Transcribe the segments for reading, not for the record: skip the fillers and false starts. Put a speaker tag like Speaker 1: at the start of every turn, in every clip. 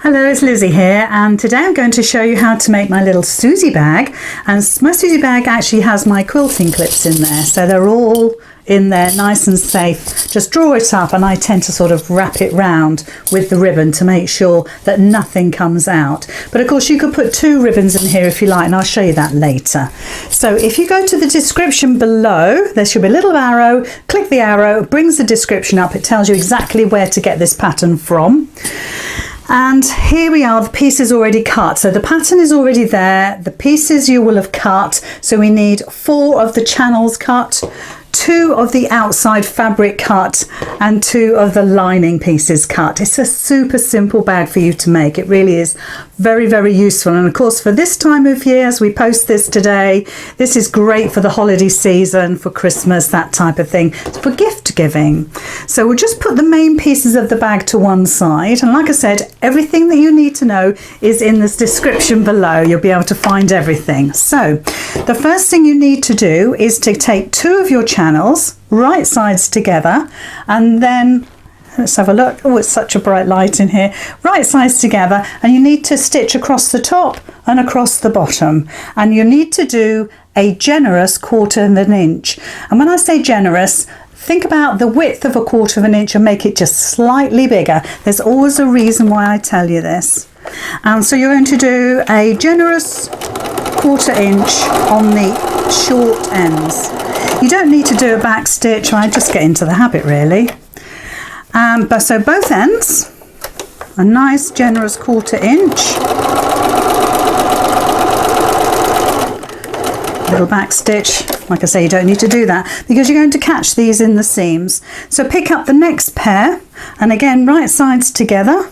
Speaker 1: Hello, it's Lizzie here, and today I'm going to show you how to make my little Susie bag. And my Susie bag actually has my quilting clips in there, so they're all in there nice and safe. Just draw it up, and I tend to sort of wrap it round with the ribbon to make sure that nothing comes out. But of course you could put 2 ribbons in here if you like, and I'll show you that later. So if you go to the description below, there should be a little arrow. Click the arrow, it brings the description up. It tells you exactly where to get this pattern from. And here we are, the piece is already cut. So the pattern is already there. The pieces you will have cut. So we need 4 of the channels cut, 2 of the outside fabric cut, and 2 of the lining pieces cut. It's a super simple bag for you to make. It really is very, very useful. And of course, for this time of year, as we post this today, this is great for the holiday season, for Christmas, that type of thing, for gift giving. So we'll just put the main pieces of the bag to one side. And like I said, everything that you need to know is in this description below. You'll be able to find everything. So the first thing you need to do is to take 2 of your channels, right sides together, and then let's have a look. Oh, it's such a bright light in here. Right sides together, and you need to stitch across the top and across the bottom, and you need to do a generous 1/4 of an inch. And when I say generous, think about the width of a 1/4 of an inch and make it just slightly bigger. There's always a reason why I tell you this. And so you're going to do a generous 1/4 inch on the short ends. You don't need to do a back stitch, right? Just get into the habit really. But so both ends, a nice generous 1/4 inch. Little back stitch. Like I say, you don't need to do that because you're going to catch these in the seams. So pick up the next pair, and again right sides together,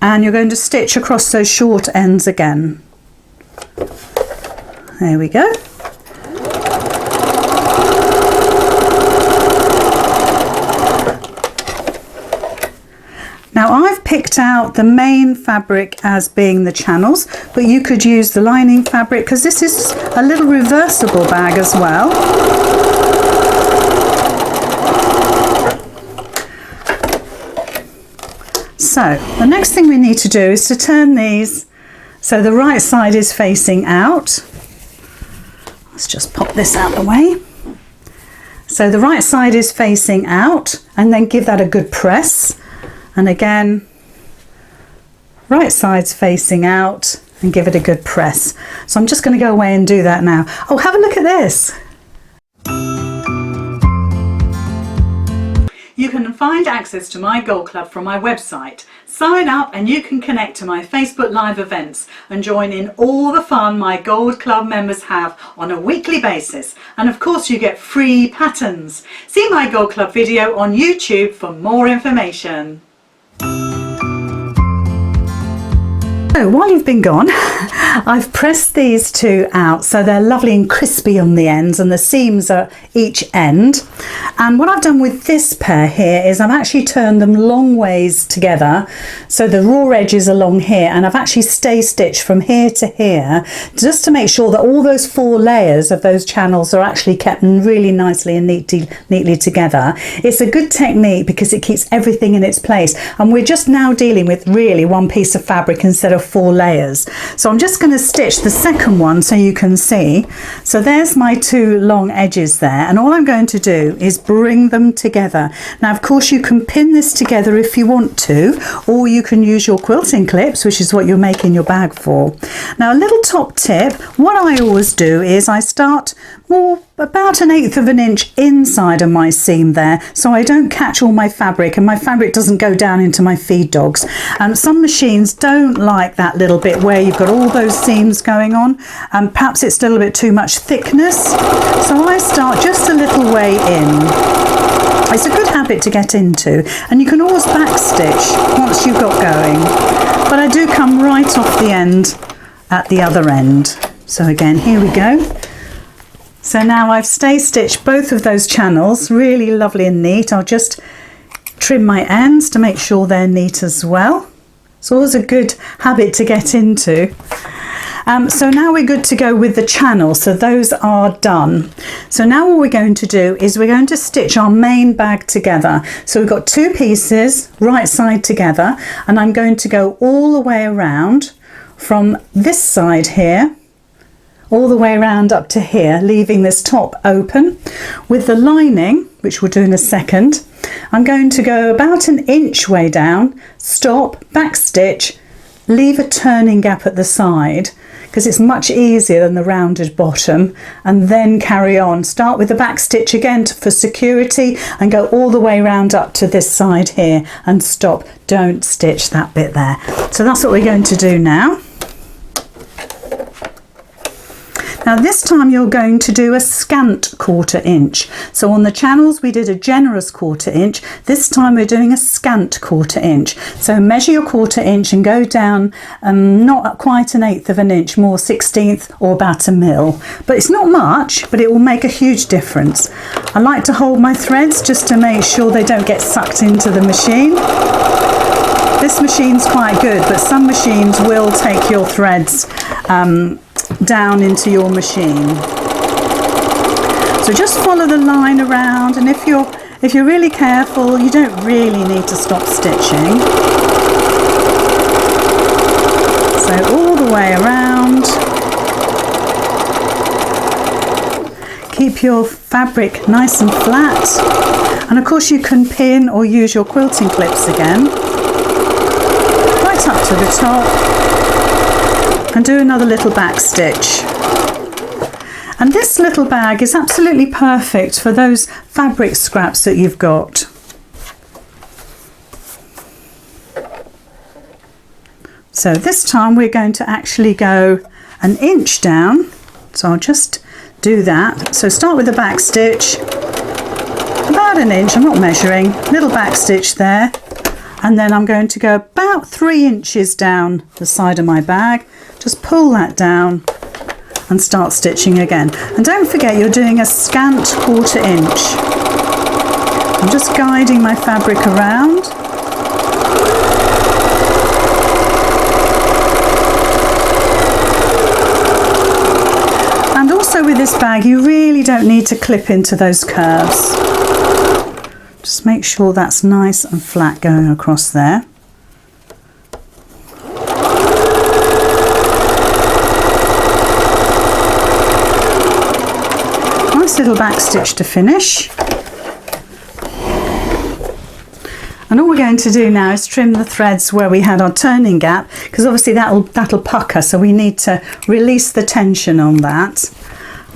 Speaker 1: and you're going to stitch across those short ends again. There we go. Now I've picked out the main fabric as being the channels, but you could use the lining fabric because this is a little reversible bag as well. So the next thing we need to do is to turn these so the right side is facing out. Let's just pop this out of the way. So the right side is facing out, and then give that a good press. And again, right side's facing out, and give it a good press. So I'm just going to go away and do that now. Oh, have a look at this. You can find access to my Gold Club from my website. Sign up and you can connect to my Facebook Live events and join in all the fun my Gold Club members have on a weekly basis. And of course you get free patterns. See my Gold Club video on YouTube for more information. So while you've been gone, I've pressed these 2 out so they're lovely and crispy on the ends, and the seams are each end. And what I've done with this pair here is I've actually turned them long ways together, so the raw edge is along here, and I've actually stay stitched from here to here just to make sure that all those 4 layers of those channels are actually kept really nicely and neatly together. It's a good technique because it keeps everything in its place, and we're just now dealing with really one piece of fabric instead of 4 layers. So I'm just going to stitch the second one so you can see. So there's my 2 long edges there, and all I'm going to do is bring them together. Now of course you can pin this together if you want to, or you can use your quilting clips, which is what you're making your bag for. Now a little top tip, what I always do is I start about 1/8 of an inch inside of my seam there, so I don't catch all my fabric and my fabric doesn't go down into my feed dogs. Some machines don't like that little bit where you've got all those seams going on, and perhaps it's a little bit too much thickness, so I start just a little way in. It's a good habit to get into, and you can always back stitch once you've got going, but I do come right off the end at the other end. So again, here we go. So now I've stay stitched both of those channels, really lovely and neat. I'll just trim my ends to make sure they're neat as well. It's always a good habit to get into. So now we're good to go with the channel, so those are done. So now what we're going to do is we're going to stitch our main bag together. So we've got two pieces right side together, and I'm going to go all the way around from this side here all the way around up to here, leaving this top open with the lining, which we'll do in a second. I'm going to go about an inch way down, stop, back stitch, leave a turning gap at the side because it's much easier than the rounded bottom, and then carry on. Start with the back stitch again for security and go all the way around up to this side here and stop. Don't stitch that bit there. So that's what we're going to do now. Now this time you're going to do a scant 1/4 inch. So on the channels we did a generous 1/4 inch. This time we're doing a scant 1/4 inch. So measure your 1/4 inch and go down not quite an 1/8 of an inch, more 1/16 or about a mil. But it's not much, but it will make a huge difference. I like to hold my threads just to make sure they don't get sucked into the machine. This machine's quite good, but some machines will take your threads down into your machine. So just follow the line around, and if you're really careful, you don't really need to stop stitching. So all the way around. Keep your fabric nice and flat, and of course you can pin or use your quilting clips again right up to the top, and do another little back stitch. And this little bag is absolutely perfect for those fabric scraps that you've got. So this time we're going to actually go an inch down, so I'll just do that. So start with the back stitch, about an inch, I'm not measuring, little back stitch there, and then I'm going to go about 3 inches down the side of my bag. Just pull that down and start stitching again. And don't forget you're doing a scant 1/4 inch. I'm just guiding my fabric around. And also with this bag you really don't need to clip into those curves. Just make sure that's nice and flat going across there. Little back stitch to finish, and all we're going to do now is trim the threads where we had our turning gap, because obviously that'll pucker, so we need to release the tension on that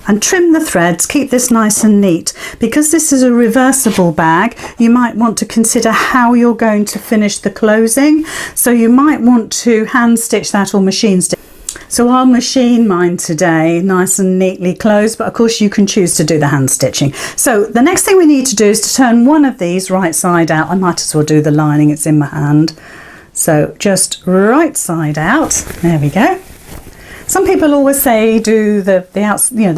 Speaker 1: and trim the threads. Keep this nice and neat. Because this is a reversible bag, you might want to consider how you're going to finish the closing, so you might want to hand stitch that or machine stitch. So I'll machine mine today nice and neatly closed, but of course you can choose to do the hand stitching. So the next thing we need to do is to turn one of these right side out. I might as well do the lining, it's in my hand. So just right side out, there we go. Some people always say do the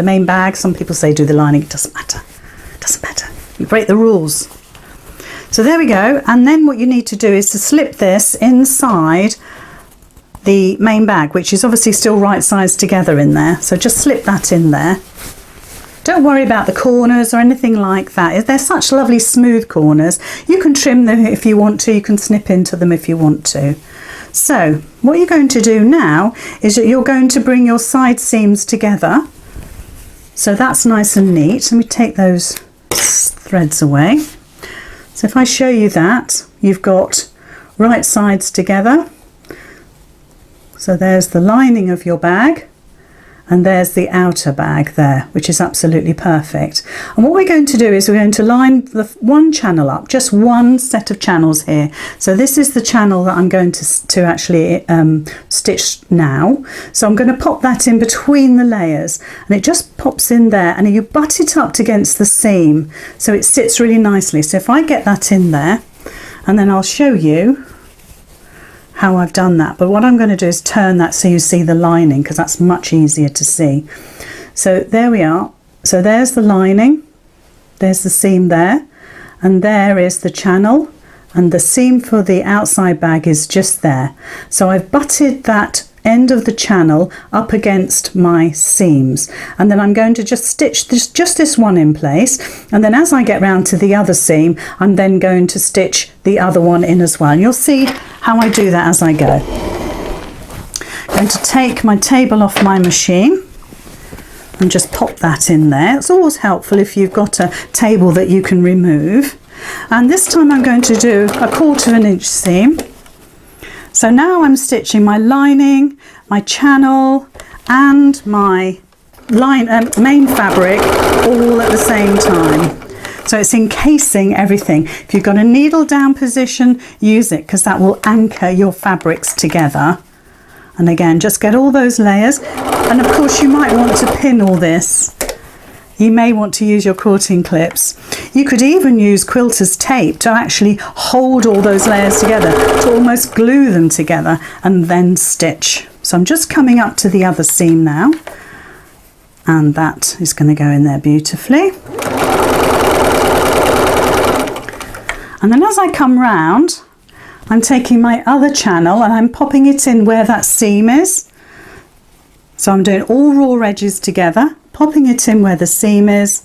Speaker 1: main bag, some people say do the lining. It doesn't matter, it doesn't matter, you break the rules. So there we go, and then what you need to do is to slip this inside the main bag, which is obviously still right sides together in there. So just slip that in there. Don't worry about the corners or anything like that. They're such lovely smooth corners. You can trim them if you want to, you can snip into them if you want to. So what you're going to do now is that you're going to bring your side seams together. So that's nice and neat. Let me take those threads away. So if I show you that, you've got right sides together. So there's the lining of your bag, and there's the outer bag there, which is absolutely perfect. And what we're going to do is we're going to line the one channel up, just one set of channels here. So this is the channel that I'm going to actually stitch now. So I'm going to pop that in between the layers, and it just pops in there, and you butt it up against the seam so it sits really nicely. So if I get that in there, and then I'll show you how I've done that, but what I'm going to do is turn that so you see the lining, because that's much easier to see. So there we are. So there's the lining, there's the seam there, and there is the channel, and the seam for the outside bag is just there. So I've butted that end of the channel up against my seams, and then I'm going to just stitch just this one in place, and then as I get round to the other seam, I'm then going to stitch the other one in as well, and you'll see how I do that as I go. I'm going to take my table off my machine and just pop that in there. It's always helpful if you've got a table that you can remove. And this time I'm going to do a 1/4 inch seam. So now I'm stitching my lining, my channel and my main fabric all at the same time. So it's encasing everything. If you've got a needle down position, use it, because that will anchor your fabrics together. And again, just get all those layers. And of course you might want to pin all this. You may want to use your quilting clips. You could even use quilter's tape to actually hold all those layers together, to almost glue them together and then stitch. So I'm just coming up to the other seam now, and that is going to go in there beautifully. And then as I come round, I'm taking my other channel and I'm popping it in where that seam is. So I'm doing all raw edges together, popping it in where the seam is,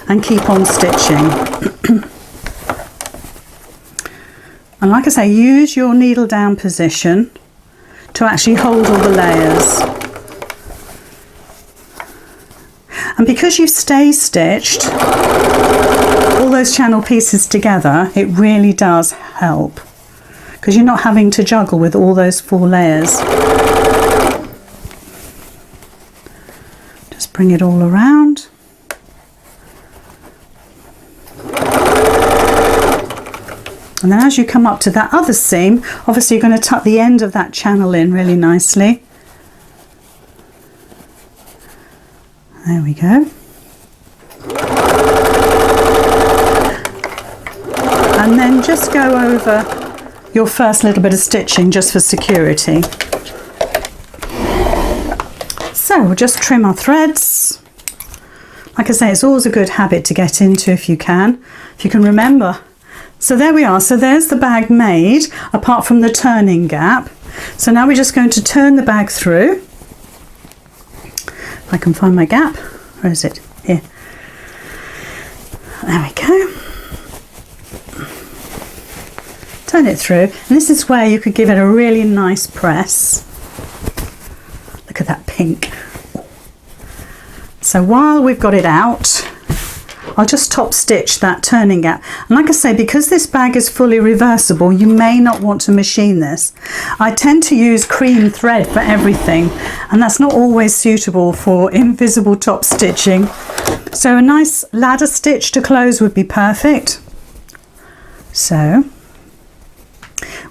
Speaker 1: and keep on stitching. And like I say, use your needle down position to actually hold all the layers. And because you stay stitched all those channel pieces together, it really does help, because you're not having to juggle with all those 4 layers. Just bring it all around. And then as you come up to that other seam, obviously you're going to tuck the end of that channel in really nicely. There we go. And then just go over your first little bit of stitching just for security. So we'll just trim our threads. Like I say, it's always a good habit to get into if you can remember. So there we are. So there's the bag made, apart from the turning gap. So now we're just going to turn the bag through. If I can find my gap. Where is it? Here. There we go. Turn it through, and this is where you could give it a really nice press. Look at that pink. So while we've got it out, I'll just top stitch that turning gap. And like I say, because this bag is fully reversible, you may not want to machine this. I tend to use cream thread for everything, and that's not always suitable for invisible top stitching. So a nice ladder stitch to close would be perfect. So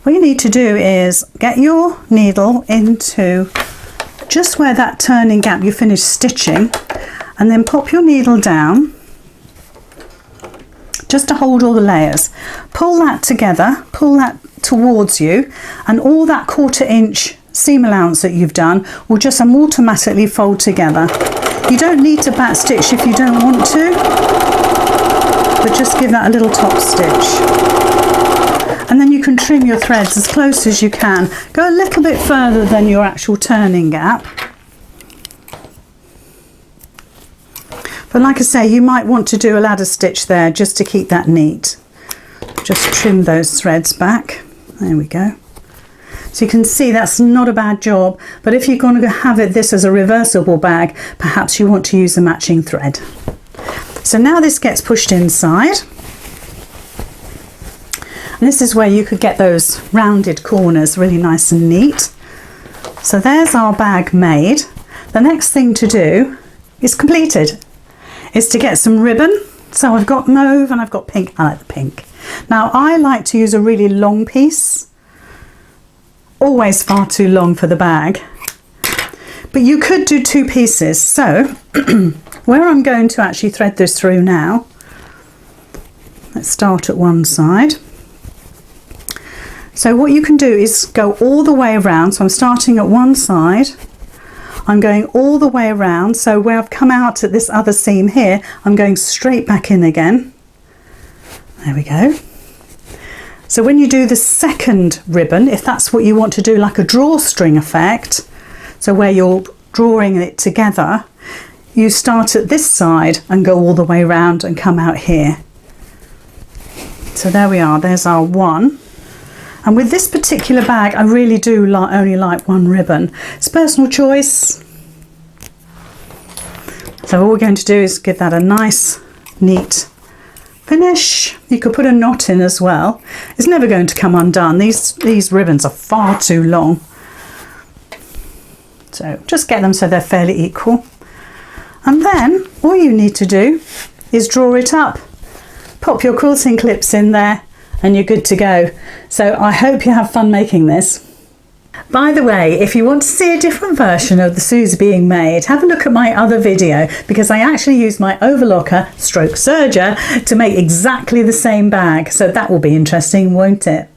Speaker 1: what you need to do is get your needle into just where that turning gap you finished stitching, and then pop your needle down just to hold all the layers. Pull that together, pull that towards you, and all that 1/4 inch seam allowance that you've done will just automatically fold together. You don't need to back stitch if you don't want to, but just give that a little top stitch. And then you can trim your threads as close as you can. Go a little bit further than your actual turning gap. But like I say, you might want to do a ladder stitch there just to keep that neat. Just trim those threads back. There we go. So you can see that's not a bad job, but if you're going to have this as a reversible bag, perhaps you want to use the matching thread. So now this gets pushed inside. And this is where you could get those rounded corners really nice and neat. So there's our bag made. The next thing to do is completed. Is to get some ribbon. So I've got mauve and I've got pink. I like the pink. Now I like to use a really long piece. Always far too long for the bag. But you could do 2 pieces. So where I'm going to actually thread this through now, let's start at one side. So what you can do is go all the way around. So I'm starting at one side. I'm going all the way around, so where I've come out at this other seam here, I'm going straight back in again. There we go. So when you do the second ribbon, if that's what you want to do, like a drawstring effect, So where you're drawing it together, you start at this side and go all the way around and come out here. So there we are, there's our one. And with this particular bag, I really do only like one ribbon. It's personal choice. So all we're going to do is give that a nice, neat finish. You could put a knot in as well. It's never going to come undone. These ribbons are far too long. So just get them so they're fairly equal. And then all you need to do is draw it up. Pop your quilting clips in there and you're good to go. So I hope you have fun making this. By the way, if you want to see a different version of the Susie being made, have a look at my other video, because I actually used my overlocker stroke serger to make exactly the same bag. So that will be interesting, won't it?